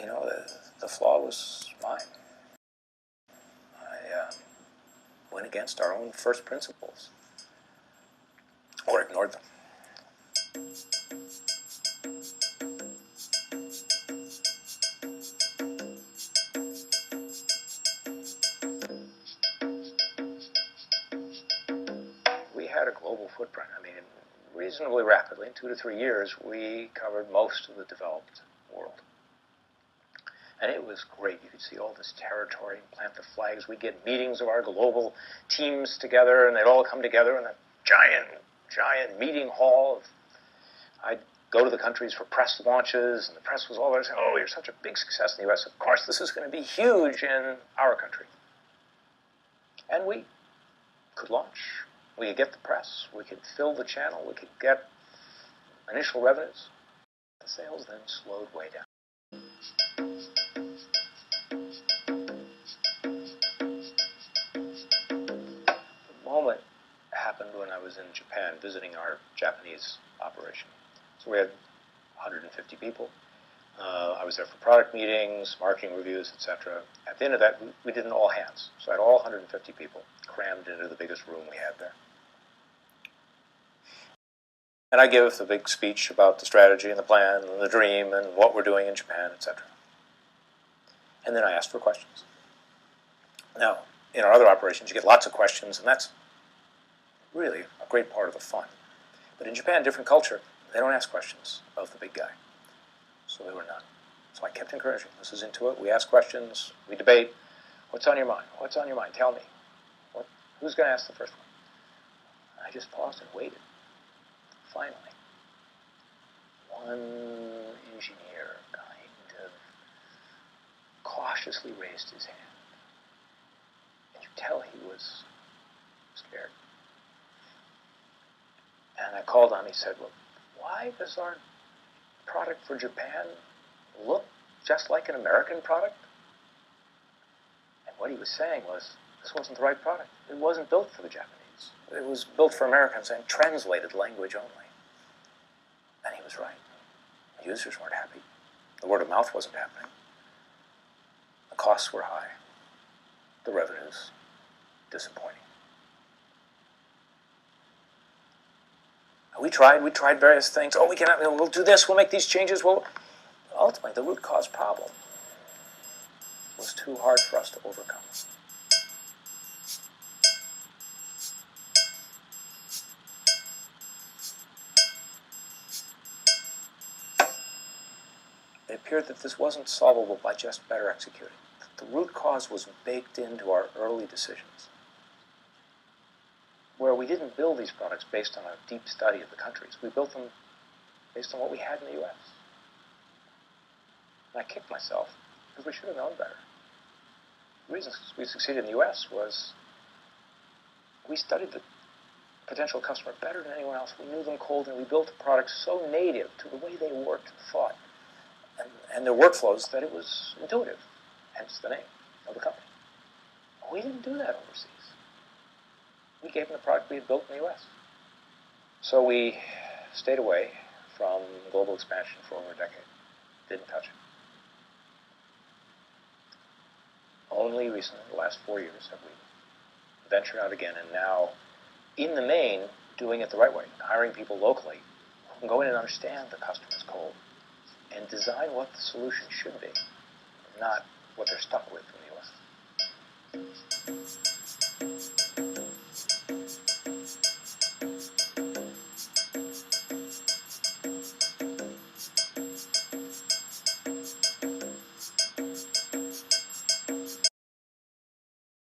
the flaw was mine. I went against our own first principles, or ignored them. We had a global footprint. I mean, reasonably rapidly, in 2 to 3 years, we covered most of the developed world. And it was great. You could see all this territory and plant the flags. We'd get meetings of our global teams together, and they'd all come together in a giant meeting hall. I'd go to the countries for press launches, and the press was all there saying, "Oh, you're such a big success in the U.S. Of course, this is going to be huge in our country." And we could launch. We could get the press. We could fill the channel. We could get initial revenues. The sales then slowed way down. The moment happened when I was in Japan visiting our Japanese operation. So we had 150 people. I was there for product meetings, marketing reviews, etc. At the end of that, we did an all hands. So I had all 150 people crammed into the biggest room we had there. And I give the big speech about the strategy and the plan and the dream and what we're doing in Japan, etc. And then I ask for questions. Now, in our other operations, you get lots of questions, and that's really a great part of the fun. But in Japan, different culture, they don't ask questions of the big guy. So there were none. So I kept encouraging. This is into it. We ask questions. We debate. What's on your mind? What's on your mind? Tell me. Who's going to ask the first one? I just paused and waited. Finally, one engineer kind of cautiously raised his hand. And you tell he was scared. And I called on him. He said, "Well, why does our product for Japan look just like an American product?" And what he was saying was, this wasn't the right product. It wasn't built for the Japanese. It was built for Americans and translated language only. And he was right. The users weren't happy. The word of mouth wasn't happening. The costs were high. The revenues disappointing. We tried various things. Oh, we'll do this, we'll make these changes. Well, ultimately, the root cause problem was too hard for us to overcome. It appeared that this wasn't solvable by just better executing. The root cause was baked into our early decisions, where we didn't build these products based on a deep study of the countries. We built them based on what we had in the U.S. And I kicked myself because we should have known better. The reason we succeeded in the U.S. was we studied the potential customer better than anyone else. We knew them cold, and we built a product so native to the way they worked and thought and their workflows that it was intuitive, hence the name of the company. But we didn't do that overseas. We gave them the product we had built in the U.S. So we stayed away from global expansion for over a decade. Didn't touch it. Only recently, the last 4 years, have we ventured out again, and now, in the main, doing it the right way, hiring people locally who can go in and understand the customer's cold and design what the solution should be, not what they're stuck with in the